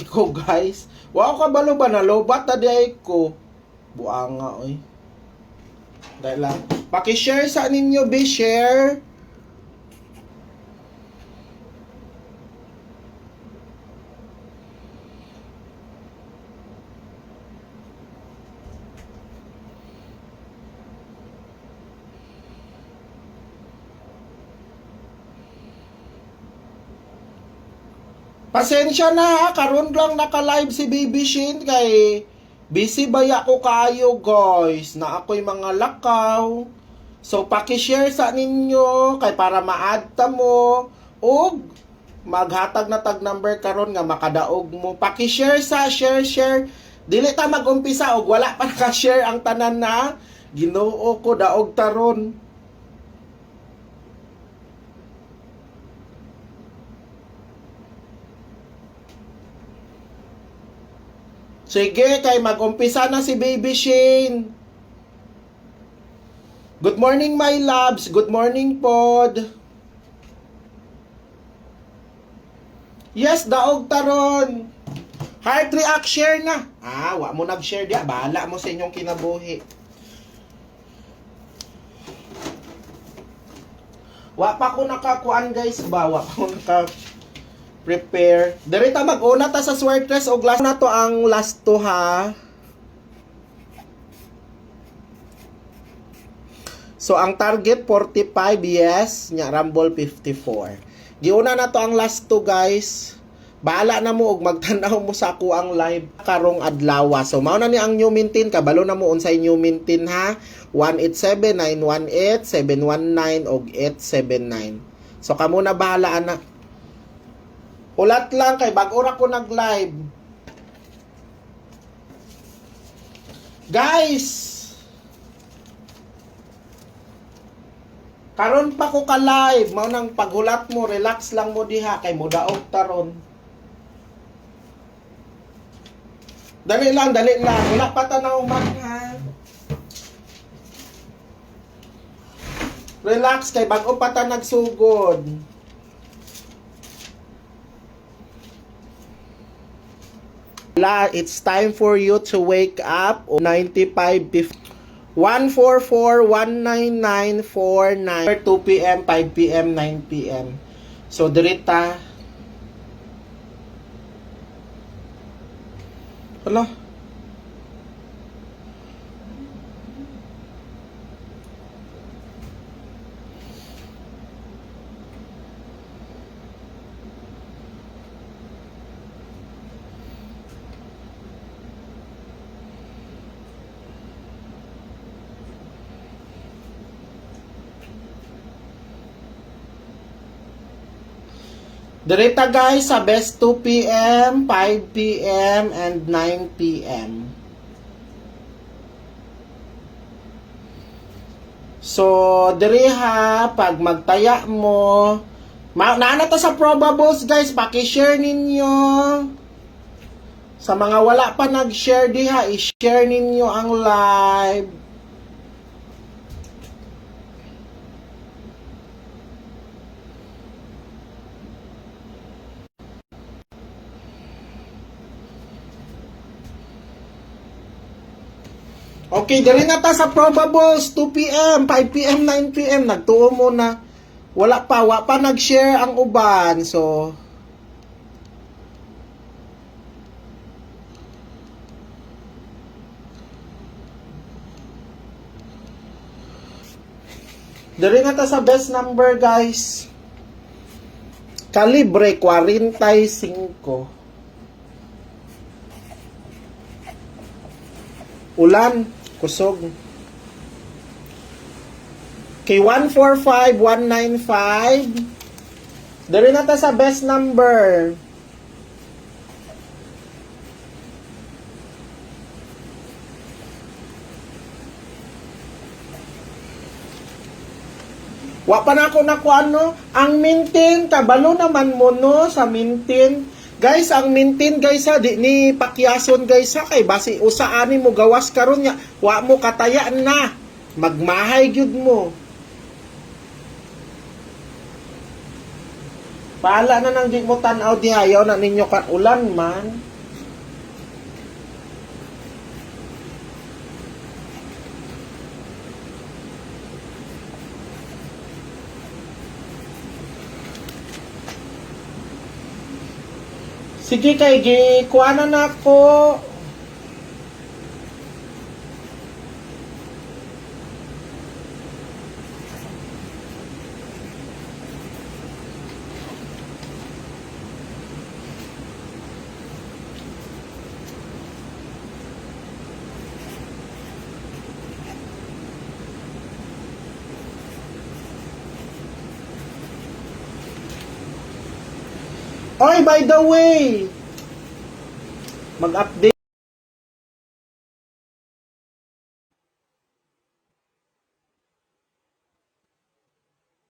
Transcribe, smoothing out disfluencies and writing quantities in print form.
ko guys. Wa ko kabalo ba na lobat na di ko. Buanga oy. Dahil lang. Paki-share sa ninyo, be share. Pasensya na, karon lang naka-live si Baby Shin kay busy baya ko kayo guys na ako'y mga lakaw. So paki-share sa ninyo kay para ma-add ta mo og maghatag na tag number karon nga makadaog mo. Paki-share sa share. Dili ta mag-umpisa og wala pa naka-share ang tanan na Ginoo ko daog taron. Sige, kay mag-umpisa na si Baby Shane. Good morning, my loves. Good morning, pod. Yes, daog taron. Heart react, share na. Wa mo nag-share dia. Bahala mo sa inyong kinabuhi. Wa pa ko nakakuan, guys. Wa pa ko prepare. Dirita mag-una ta sa swertres o glass na to ang last to ha. So ang target 45, yes, nya Rumble 54. Giuna na to ang last to guys. Bahala na mo og magtanaw mo sa ako ang live karong adlaw. So mao na ni ang new mintin, kabalo na mo unsay new mintin ha. 187-918, 719 og 879. So kamo na bahala na. Ulat lang kay bag-o ra ko nag-live. Guys, karon pa ko ka-live, mao nang paghulat mo, relax lang mo diha kay mudaog taron. Dali lang. Wala pa tanaw man ha. Relax kay bag-o pa ta nagsugod. It's time for you to wake up. 144-199-49 2 p.m., 5 p.m., 9 p.m. So dirita. Hala. Direta guys sa best 2 p.m., 5 p.m., and 9 p.m. So, diri ha, pag magtaya mo, naana ta sa probables guys, paki-share ninyo. Sa mga wala pa nag-share diha, i-share ninyo ang live. Okay, diri na ta sa probables 2 p.m., 5 p.m., 9 p.m. Nagtuo mo na. Wa pa nag-share ang uban. So diri na ta sa best number guys. Kalibre 45. Ulan, kusog. Okay, 145-195. Dari na ta sa best number. Wa pa na ako nakuha no. Ang mintin, kabalo naman mo no sa mintin. Guys, ang mintin guys ha, di ni pakyason guys ha, kay basi usaani mo gawas karon nya, wa mo kataya na. Magmahay gyud mo. Paala na nang di mo tan-aw di ayaw na ninyo kan ulan man. Sige kay gikuanan ako. Oy, by the way, mag-update